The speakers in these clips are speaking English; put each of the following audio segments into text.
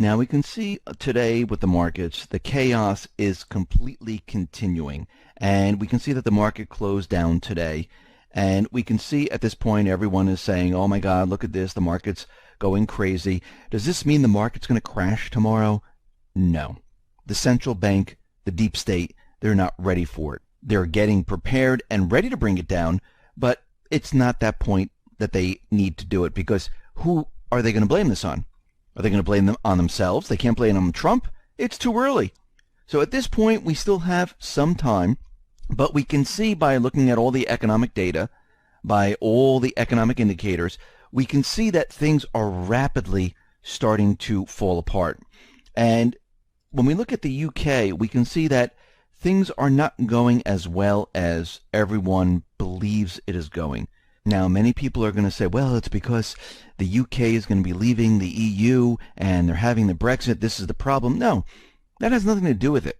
Now we can see today with the markets, the chaos is completely continuing. And we can see that the market closed down today. And we can see at this point everyone is saying, oh my God, look at this, the market's going crazy. Does this mean the market's going to crash tomorrow? No. The central bank, the deep state, they're not ready for it. They're getting prepared and ready to bring it down, but it's not that point that they need to do it, because who are they going to blame this on? Are they going to blame them on themselves? They can't blame on Trump. It's too early. So at this point, we still have some time, but we can see by looking at all the economic data, by all the economic indicators, we can see that things are rapidly starting to fall apart. And when we look at the UK, we can see that things are not going as well as everyone believes it is going. Now, many people are going to say, well, it's because the UK is going to be leaving the EU and they're having the Brexit. This is the problem. No, that has nothing to do with it.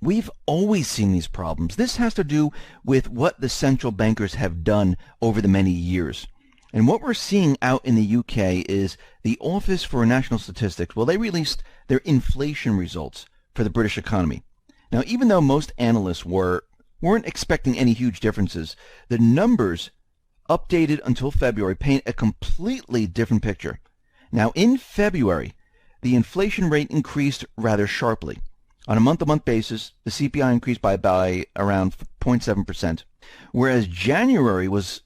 We've always seen these problems. This has to do with what the central bankers have done over the many years. And what we're seeing out in the UK is the Office for National Statistics. Well, they released their inflation results for the British economy. Now, even though most analysts weren't expecting any huge differences, the numbers updated until February paint a completely different picture. Now, in February, the inflation rate increased rather sharply. On a month-to-month basis, the CPI increased by around 0.7%, whereas January was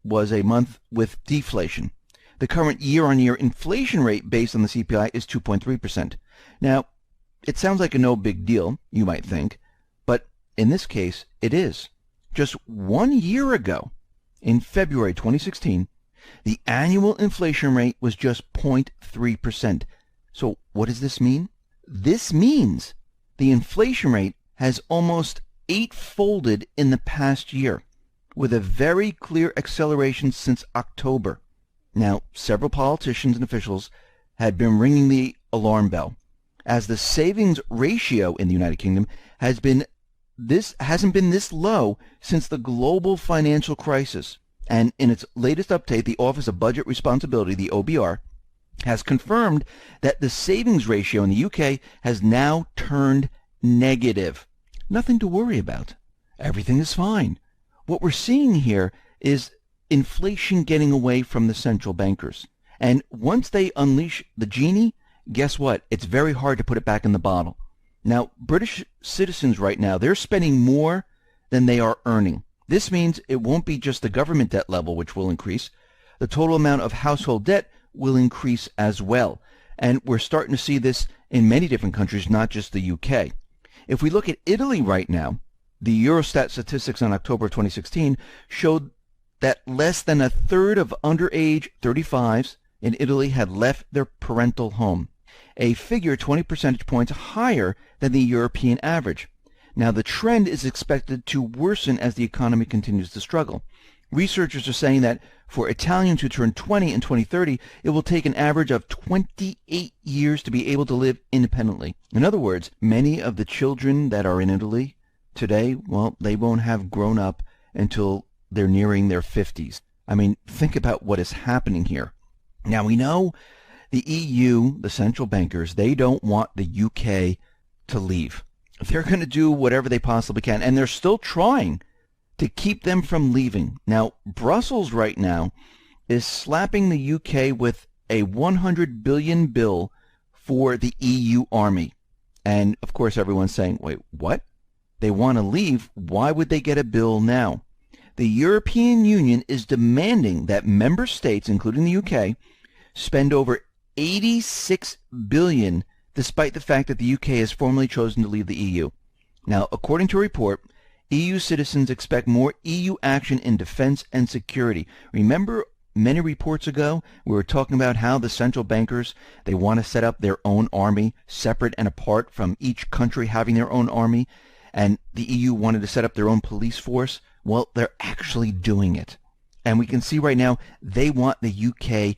a month with deflation. The current year-on-year inflation rate based on the CPI is 2.3%. Now, it sounds like a no big deal, you might think, but in this case, it is. Just 1 year ago, in February 2016, the annual inflation rate was just 0.3%. So what does this mean? This means the inflation rate has almost eightfolded in the past year, with a very clear acceleration since October. Now, several politicians and officials had been ringing the alarm bell, as the savings ratio in the United Kingdom hasn't been this low since the global financial crisis. And in its latest update, the Office of Budget Responsibility, the OBR, has confirmed that the savings ratio in the UK has now turned negative. Nothing to worry about. Everything is fine. What we're seeing here is inflation getting away from the central bankers. And once they unleash the genie, guess what? It's very hard to put it back in the bottle. Now, British citizens right now, they're spending more than they are earning. This means it won't be just the government debt level which will increase. The total amount of household debt will increase as well. And we're starting to see this in many different countries, not just the UK. If we look at Italy right now, the Eurostat statistics on October 2016 showed that less than a third of underage 35s in Italy had left their parental home, a figure 20 percentage points higher than the European average. Now, the trend is expected to worsen as the economy continues to struggle. Researchers are saying that for Italians who turn 20 in 2030, it will take an average of 28 years to be able to live independently. In other words, many of the children that are in Italy today, well, they won't have grown up until they're nearing their 50s. I mean, think about what is happening here. Now, we know the EU, the central bankers, they don't want the UK to leave. They're going to do whatever they possibly can, and they're still trying to keep them from leaving. Now, Brussels right now is slapping the UK with a 100 billion bill for the EU army. And, of course, everyone's saying, wait, what? They want to leave? Why would they get a bill now? The European Union is demanding that member states, including the UK, spend over 86 billion despite the fact that the UK has formally chosen to leave the EU. Now, according to a report, EU citizens expect more EU action in defense and security. Remember many reports ago we were talking about how the central bankers, they want to set up their own army separate and apart from each country having their own army, and the EU wanted to set up their own police force? Well, they're actually doing it. And we can see right now they want the UK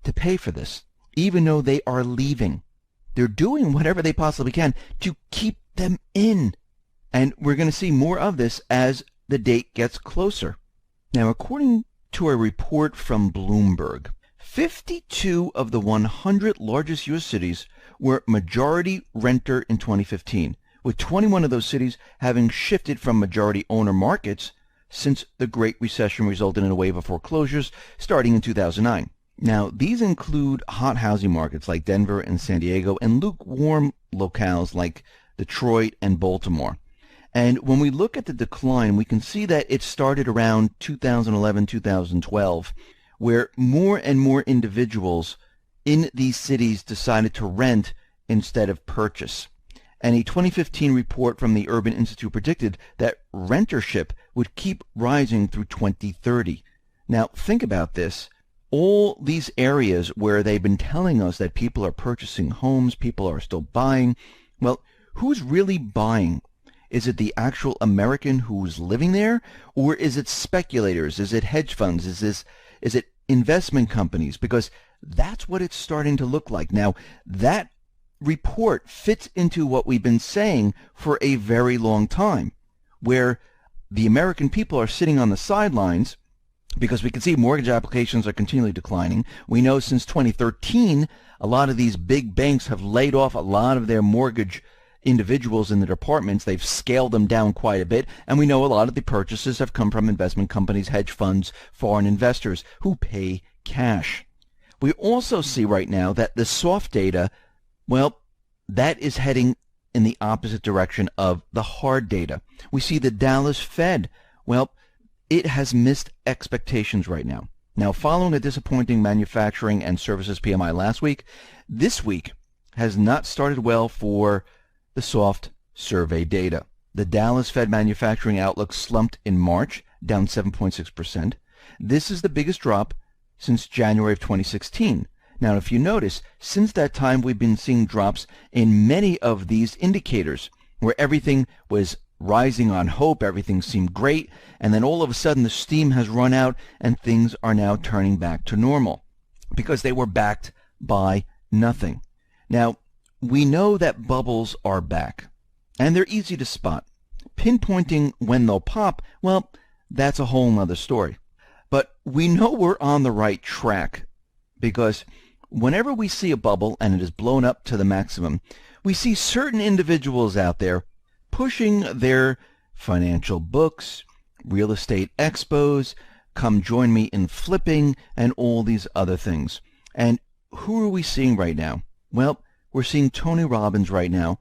to pay for this, even though they are leaving. They're doing whatever they possibly can to keep them in. And we're going to see more of this as the date gets closer. Now, according to a report from Bloomberg, 52 of the 100 largest U.S. cities were majority renter in 2015, with 21 of those cities having shifted from majority owner markets since the Great Recession resulted in a wave of foreclosures starting in 2009. Now, these include hot housing markets like Denver and San Diego and lukewarm locales like Detroit and Baltimore. And when we look at the decline, we can see that it started around 2011, 2012, where more and more individuals in these cities decided to rent instead of purchase. And a 2015 report from the Urban Institute predicted that rentership would keep rising through 2030. Now, think about this. All these areas where they've been telling us that people are purchasing homes, people are still buying, well, who's really buying? Is it the actual American who's living there, or is it speculators? Is it hedge funds? Is it investment companies? Because that's what it's starting to look like. Now, that report fits into what we've been saying for a very long time, where the American people are sitting on the sidelines because we can see mortgage applications are continually declining. We know since 2013, a lot of these big banks have laid off a lot of their mortgage individuals in the departments. They've scaled them down quite a bit, and we know a lot of the purchases have come from investment companies, hedge funds, foreign investors who pay cash. We also see right now that the soft data, well, that is heading in the opposite direction of the hard data. We see the Dallas Fed, well, it has missed expectations right now. Now, following a disappointing manufacturing and services PMI last week, this week has not started well for the soft survey data. The Dallas Fed manufacturing outlook slumped in March, down 7.6%. This is the biggest drop since January of 2016. Now, if you notice, since that time we've been seeing drops in many of these indicators where everything was rising on hope, everything seemed great, and then all of a sudden the steam has run out and things are now turning back to normal because they were backed by nothing. Now, we know that bubbles are back, and they're easy to spot. Pinpointing when they'll pop, well, that's a whole nother story. But we know we're on the right track because whenever we see a bubble and it is blown up to the maximum, we see certain individuals out there pushing their financial books, real estate expos, come join me in flipping, and all these other things. And who are we seeing right now? Well, we're seeing Tony Robbins right now.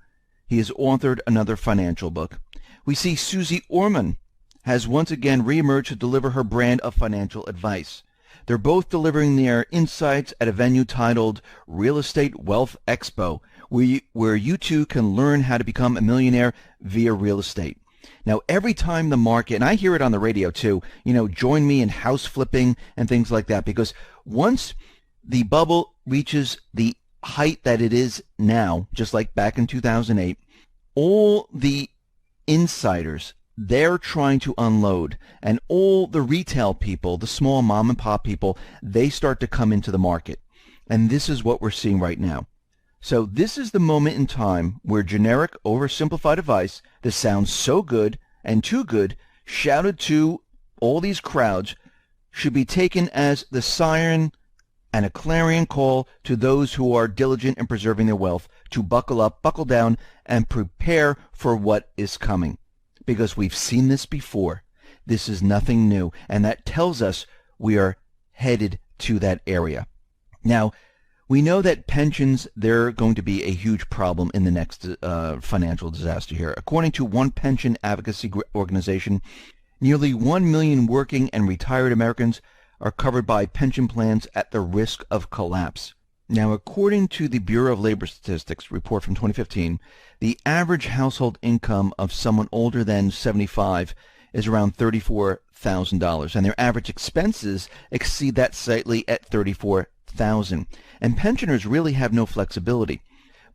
He has authored another financial book. We see Susie Orman has once again reemerged to deliver her brand of financial advice. They're both delivering their insights at a venue titled Real Estate Wealth Expo, where you too can learn how to become a millionaire via real estate. Now, every time the market, and I hear it on the radio too, join me in house flipping and things like that, because once the bubble reaches the height that it is now, just like back in 2008, all the insiders, they're trying to unload, and all the retail people, the small mom and pop people, they start to come into the market. And this is what we're seeing right now. So this is the moment in time where generic, oversimplified advice that sounds so good and too good, shouted to all these crowds, should be taken as the siren and a clarion call to those who are diligent in preserving their wealth to buckle up, buckle down, and prepare for what is coming. Because we've seen this before. This is nothing new, and that tells us we are headed to that area. Now, we know that pensions, they're going to be a huge problem in the next financial disaster here. According to one pension advocacy organization, nearly 1 million working and retired Americans are covered by pension plans at the risk of collapse. Now, according to the Bureau of Labor Statistics report from 2015, the average household income of someone older than 75 is around $34,000, and their average expenses exceed that slightly at $34,000. And pensioners really have no flexibility.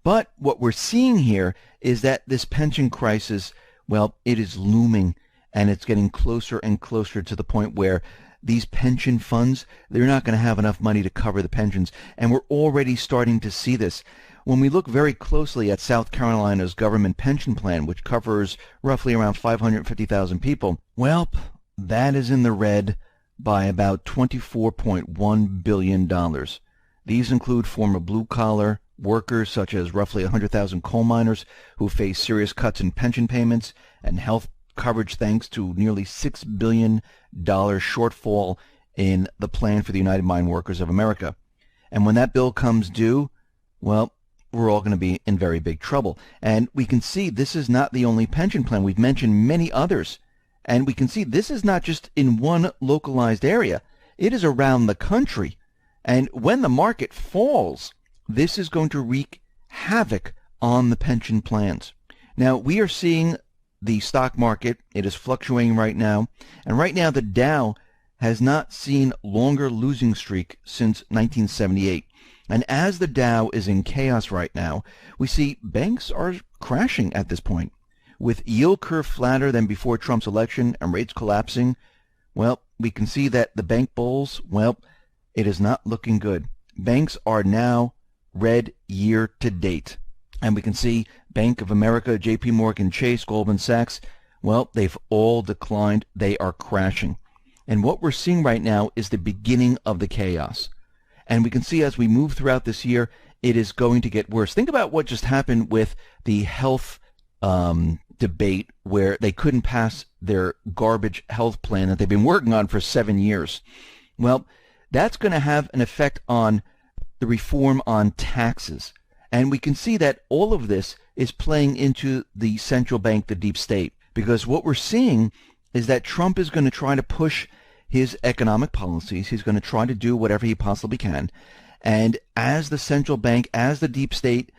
But what we're seeing here is that this pension crisis, well, it is looming, and it's getting closer and closer to the point where these pension funds, they're not going to have enough money to cover the pensions. And we're already starting to see this. When we look very closely at South Carolina's government pension plan, which covers roughly around 550,000 people, well, that is in the red by about $24.1 billion. These include former blue-collar workers such as roughly 100,000 coal miners who face serious cuts in pension payments and health coverage thanks to nearly $6 billion shortfall in the plan for the United Mine Workers of America. And when that bill comes due, well, we're all going to be in very big trouble. And we can see this is not the only pension plan. We've mentioned many others. And we can see this is not just in one localized area. It is around the country. And when the market falls, this is going to wreak havoc on the pension plans. Now, we are seeing the stock market. It is fluctuating right now. And right now, the Dow has not seen longer losing streak since 1978. And as the Dow is in chaos right now, we see banks are crashing at this point. With yield curve flatter than before Trump's election and rates collapsing, well, we can see that the bank bulls, well, it is not looking good. Banks are now red year to date. And we can see Bank of America, JP Morgan Chase, Goldman Sachs, well, they've all declined. They are crashing. And what we're seeing right now is the beginning of the chaos. And we can see as we move throughout this year, it is going to get worse. Think about what just happened with the health debate where they couldn't pass their garbage health plan that they've been working on for 7 years. Well, that's going to have an effect on the reform on taxes. And we can see that all of this is playing into the central bank, the deep state, because what we're seeing is that Trump is going to try to push his economic policies. He's going to try to do whatever he possibly can. And as the central bank, as the deep state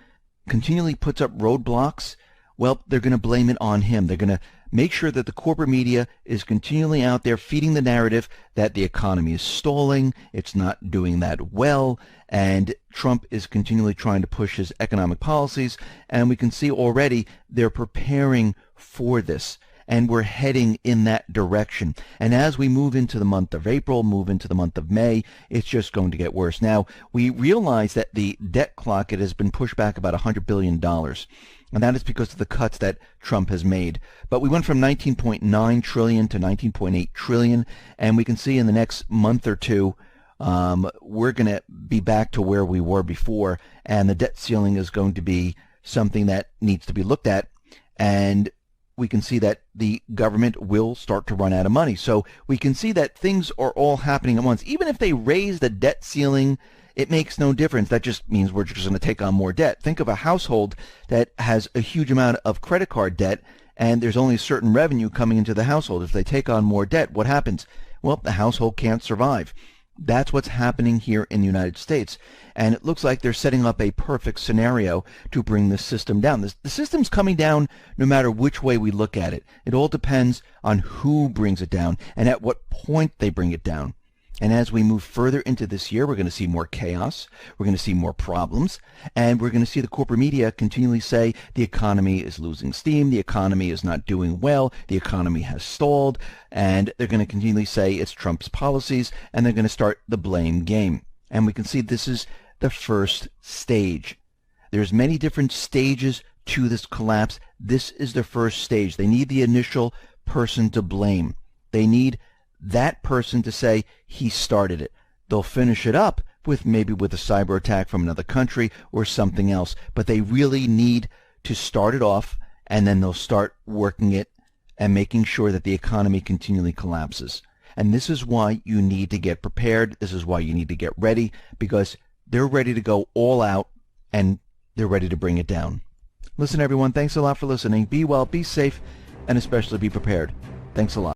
continually puts up roadblocks, well, they're going to blame it on him. They're going to make sure that the corporate media is continually out there feeding the narrative that the economy is stalling, it's not doing that well, and Trump is continually trying to push his economic policies. And we can see already they're preparing for this. And we're heading in that direction. And as we move into the month of April, move into the month of May, it's just going to get worse. Now, we realize that the debt clock, it has been pushed back about $100 billion. And that is because of the cuts that Trump has made. But we went from 19.9 trillion to 19.8 trillion. And we can see in the next month or two, we're going to be back to where we were before. And the debt ceiling is going to be something that needs to be looked at. And we can see that the government will start to run out of money. So we can see that things are all happening at once. Even if they raise the debt ceiling, it makes no difference. That just means we're just going to take on more debt. Think of a household that has a huge amount of credit card debt, and there's only a certain revenue coming into the household. If they take on more debt, what happens? Well, the household can't survive. That's what's happening here in the United States. And it looks like they're setting up a perfect scenario to bring the system down. The system's coming down no matter which way we look at it. It all depends on who brings it down and at what point they bring it down. And as we move further into this year, we're going to see more chaos, we're going to see more problems, and we're going to see the corporate media continually say the economy is losing steam, the economy is not doing well, the economy has stalled, and they're going to continually say it's Trump's policies, and they're going to start the blame game. And we can see this is the first stage. There's many different stages to this collapse. This is the first stage. They need the initial person to blame. They need that person to say he started it. They'll finish it up with maybe with a cyber attack from another country or something else, but they really need to start it off, and then they'll start working it and making sure that the economy continually collapses. And this is why you need to get prepared. This is why you need to get ready, because they're ready to go all out and they're ready to bring it down. Listen, everyone, thanks a lot for listening. Be well, be safe, and especially be prepared. Thanks a lot.